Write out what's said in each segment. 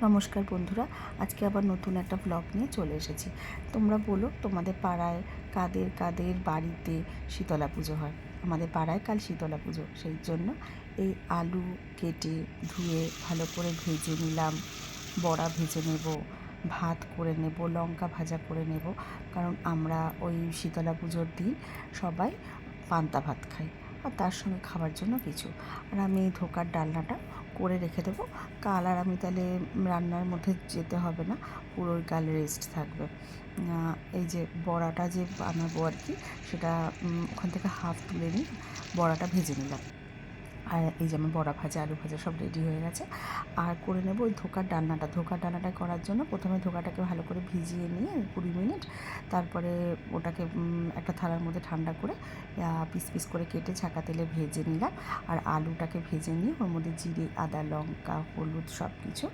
নমস্কার বন্ধুরা, আজকে আবার নতুন একটা ব্লগ নিয়ে চলে এসেছি। তোমরা বলো তোমাদের পাড়ায় কাদের কাদের বাড়িতে শীতলা পুজো হয়। আমাদের পাড়ায় কাল শীতলা পুজো, সেই জন্য এই আলু কেটে ধুয়ে ভালো করে ভেজে নিলাম, বড়া ভেজে নেব, ভাত করে নেব, লঙ্কা ভাজা করে নেব, কারণ আমরা ওই শীতলা পুজোর দিন সবাই পান্তা ভাত খাই, আর তার সঙ্গে খাওয়ার জন্য কিছু। আর আমি এই ধোকার ডালনাটা করে রেখে দেবো, কাল আর আমি তাহলে রান্নার মধ্যে যেতে হবে না, পুরোই কাল রেস্ট থাকবে। এই যে বড়াটা যে বানাবো আর কি, সেটা ওখান থেকে হাফ তুলে নিয়ে বড়াটা ভেজে নিলাম। আর এই যে আমার বড়া ভাজা, আলু ভাজা সব রেডি হয়ে গেছে। আর করে নেব ওই ধোকার ডালনাটা করার জন্য প্রথমে ধোকাটাকে ভালো করে ভিজিয়ে নিয়ে 20 মিনিট, তারপরে ওটাকে একটা থালার মধ্যে ঠান্ডা করে পিস পিস করে কেটে ছাঁকা তেলে ভেজে নিলাম। আর আলুটাকে ভেজে নিয়ে ওর মধ্যে জিরে, আদা, লঙ্কা, হলুদ সব কিছু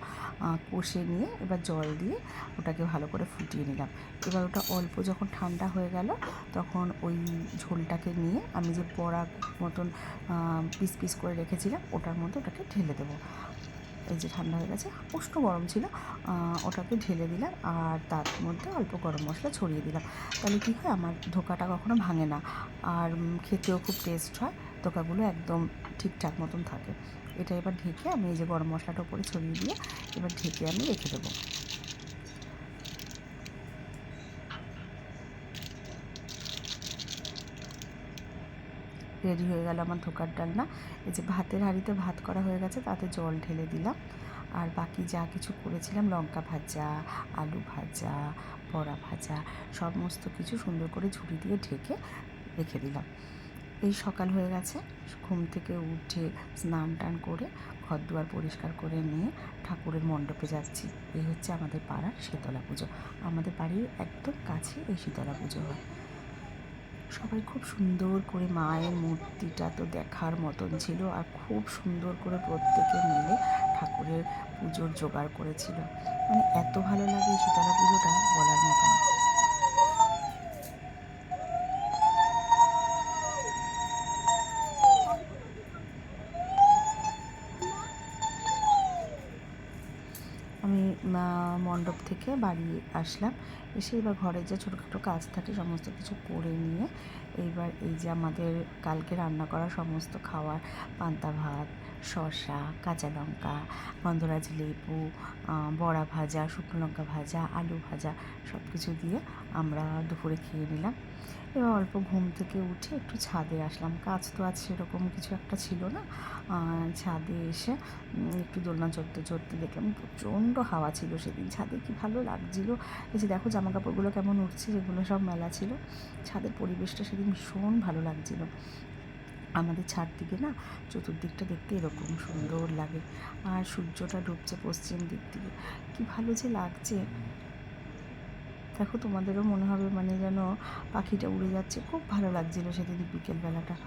কষে নিয়ে এবার জল দিয়ে ওটাকে ভালো করে ফুটিয়ে নিলাম। এবার ওটা অল্প যখন ঠান্ডা হয়ে গেল, তখন ওই ঝোলটাকে নিয়ে আমি যে বড়া মতন পিস পিস করে রেখেছিলাম ওটার মধ্যে ওটাকে ঢেলে দেবো। এই যে ঠান্ডা হয়ে গেছে, উষ্ণ গরম ছিল, ওটাকে ঢেলে দিলাম আর তার মধ্যে অল্প গরম মশলা ছড়িয়ে দিলাম। তাহলে কী হয়, আমার ধোকাটা কখনো ভাঙে না, আর খেতেও খুব টেস্ট হয়, ধোকাগুলো একদম ঠিকঠাক মতন থাকে। এটা এবার ঢেকে আমি এই যে গরম মশলাটা উপরে ছড়িয়ে দিয়ে এবার ঢেকে আমি রেখে দেবো। রেডি হয়ে গেল আমার ধোকার ডালনা। এই যে ভাতের হাঁড়িতে ভাত করা হয়ে গেছে, তাতে জল ঢেলে দিলাম। আর বাকি যা কিছু করেছিলাম, লঙ্কা ভাজা, আলু ভাজা, বড়া ভাজা, সমস্ত কিছু সুন্দর করে ঝুড়ি দিয়ে ঢেকে রেখে দিলাম। এই সকাল হয়ে গেছে, ঘুম থেকে উঠে স্নান টান করে ঘর দুয়ার পরিষ্কার করে নিয়ে ঠাকুরের মণ্ডপে যাচ্ছি। এই হচ্ছে আমাদের পাড়ার শীতলা পুজো। আমাদের বাড়ির একদম কাছে এই শীতলা পুজো হয়। সবাই খুব সুন্দর করে, মায়ের মূর্তিটা তো দেখার মতন ছিল, আর খুব সুন্দর করে প্রত্যেকে মিলে ঠাকুরের পুজোর জোগাড় করেছিল। মানে এত ভালো লাগে এই শীতলা পুজোটা, বলার মতো না। আমি মণ্ডপ থেকে বাড়ি আসলাম, এসে এবার ঘরের যে ছোটোখাটো কাজ থাকে সমস্ত কিছু করে নিয়ে এইবার এই যে আমাদের কালকে রান্না করা সমস্ত খাওয়ার, পান্তা ভাত, শসা, কাঁচা লঙ্কা, গন্ধরাজ লেবু, বড়া ভাজা, শুকনো লঙ্কা ভাজা, আলু ভাজা সব কিছু দিয়ে আমরা দুপুরে খেয়ে নিলাম। এবার অল্প ঘুম থেকে উঠে একটু ছাদে আসলাম, কাজ তো আজ সেরকম কিছু একটা ছিল না। ছাদে এসে একটু দোলনা চড়তে চড়তে দেখলাম প্রচণ্ড হাওয়া ছিল সেদিন, ছাদে কি ভালো লাগছিলো। এই যে দেখো জামা কাপড়গুলো কেমন উঠছে, যেগুলো সব মেলা ছিল, ছাদের পরিবেশটা সেদিন ভীষণ ভালো লাগছিলো। আমাদের ছাদ দিকে না চতুর্দিকটা দেখতে এরকম সুন্দর লাগে, আর সূর্যটা ডুবছে পশ্চিম দিক থেকে, কি ভালো যে লাগছে। দেখো তোমাদেরও মনে হবে মানে যেন পাখিটা উড়ে যাচ্ছে, খুব ভালো লাগছিলো সেদিন বিকেলবেলাটা।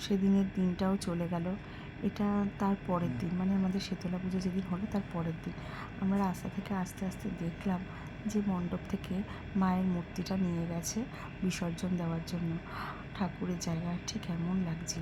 সেদিনের দিনটাও চলে গেল। এটা তার পরের দিন, মানে আমাদের শীতলা পুজো যেদিন হলো তার পরের দিন আমরা রাস্তা থেকে আস্তে আস্তে দেখলাম যে মণ্ডপ থেকে মায়ের মূর্তিটা নিয়ে গেছে বিসর্জন দেওয়ার জন্য। ঠাকুরের জায়গা ঠিক এমন লাগছে।